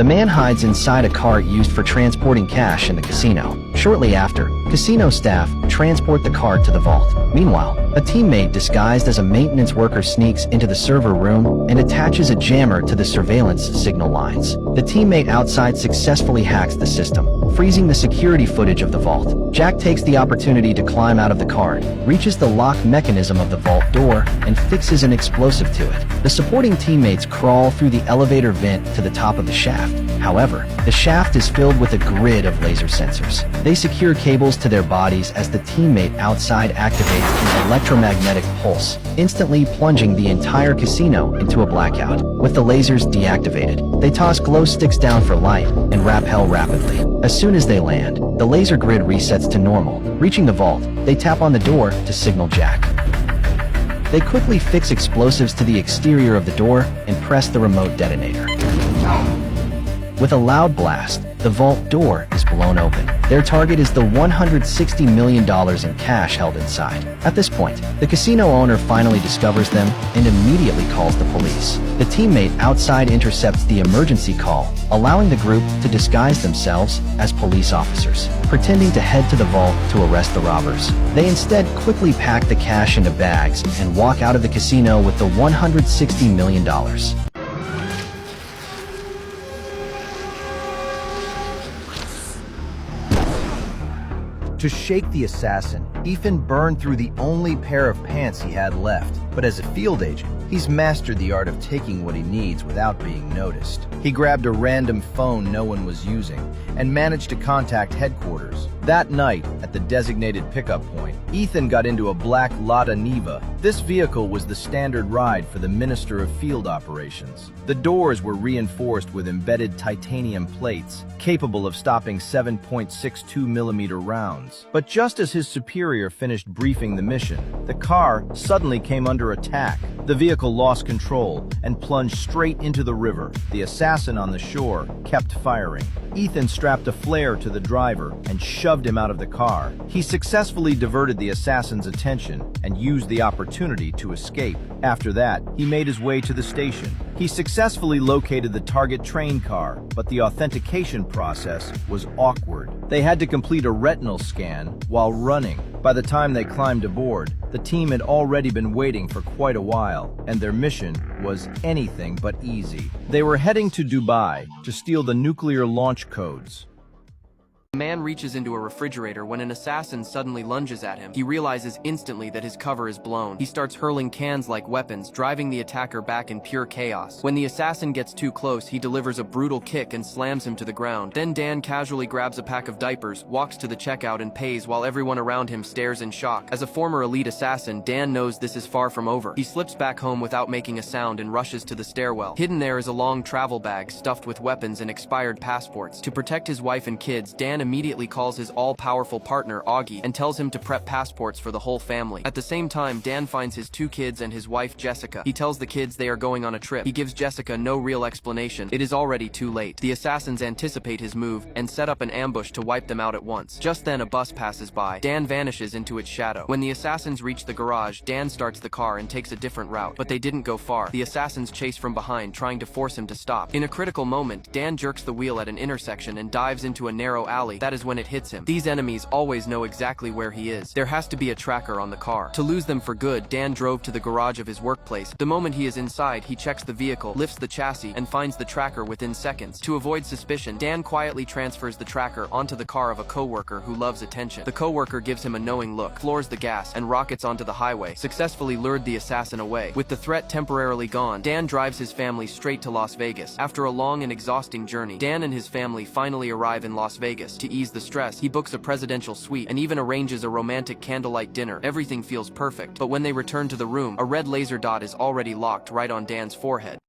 man hides inside a cart used for transporting cash in the casino. Shortly after, casino staff transport the cart to the vault. Meanwhile, a teammate disguised as a maintenance worker sneaks into the server room and attaches a jammer to the surveillance signal lines. The teammate outside successfully hacks the system, freezing the security footage of the vault. Jack takes the opportunity to climb out of the cart, reaches the lock mechanism of the vault door, and fixes an explosive to it. The supporting teammates crawl through the elevator vent to the top of the shaft. However, the shaft is filled with a grid of laser sensors. They secure cables to their bodies as the teammate outside activates an electromagnetic pulse, instantly plunging the entire casino into a blackout. With the lasers deactivated, they toss glow sticks down for light and rappel rapidly. As soon as they land, the laser grid resets to normal. Reaching the vault, they tap on the door to signal Jack. They quickly fix explosives to the exterior of the door and press the remote detonator. With a loud blast, the vault door is blown open. Their target is the $160 million in cash held inside. At this point, the casino owner finally discovers them and immediately calls the police. The teammate outside intercepts the emergency call, allowing the group to disguise themselves as police officers, pretending to head to the vault to arrest the robbers. They instead quickly pack the cash into bags and walk out of the casino with the $160 million. To shake the assassin, Ethan burned through the only pair of pants he had left. But as a field agent, he's mastered the art of taking what he needs without being noticed. He grabbed a random phone no one was using and managed to contact headquarters. That night, at the designated pickup point, Ethan got into a black Lada Niva. This vehicle was the standard ride for the Minister of Field Operations. The doors were reinforced with embedded titanium plates, capable of stopping 7.62mm rounds. But just as his superior finished briefing the mission, the car suddenly came under attack. The vehicle lost control and plunged straight into the river. The assassin on the shore kept firing. Ethan strapped a flare to the driver and shoved him out of the car. He successfully diverted the assassin's attention and used the opportunity to escape. After that, he made his way to the station. He successfully located the target train car, but the authentication process was awkward. They had to complete a retinal scan while running. By the time they climbed aboard, the team had already been waiting for quite a while, and their mission was anything but easy. They were heading to Dubai to steal the nuclear launch codes. A man reaches into a refrigerator when an assassin suddenly lunges at him. He realizes instantly that his cover is blown. He starts hurling cans like weapons, driving the attacker back in pure chaos. When the assassin gets too close, he delivers a brutal kick and slams him to the ground. Then Dan casually grabs a pack of diapers, walks to the checkout and pays while everyone around him stares in shock. As a former elite assassin, Dan knows this is far from over. He slips back home without making a sound and rushes to the stairwell. Hidden there is a long travel bag stuffed with weapons and expired passports. To protect his wife and kids, Dan immediately calls his all-powerful partner, Augie, and tells him to prep passports for the whole family. At the same time, Dan finds his 2 kids and his wife, Jessica. He tells the kids they are going on a trip. He gives Jessica no real explanation. It is already too late. The assassins anticipate his move and set up an ambush to wipe them out at once. Just then, a bus passes by. Dan vanishes into its shadow. When the assassins reach the garage, Dan starts the car and takes a different route. But they didn't go far. The assassins chase from behind, trying to force him to stop. In a critical moment, Dan jerks the wheel at an intersection and dives into a narrow alley. That is when it hits him. These enemies always know exactly where he is. There has to be a tracker on the car. To lose them for good, Dan drove to the garage of his workplace. The moment he is inside, he checks the vehicle, lifts the chassis, and finds the tracker within seconds. To avoid suspicion, Dan quietly transfers the tracker onto the car of a coworker who loves attention. The coworker gives him a knowing look, floors the gas, and rockets onto the highway, successfully lured the assassin away. With the threat temporarily gone, Dan drives his family straight to Las Vegas. After a long and exhausting journey, Dan and his family finally arrive in Las Vegas. To ease the stress, he books a presidential suite and even arranges a romantic candlelight dinner. Everything feels perfect, but when they return to the room, a red laser dot is already locked right on Dan's forehead.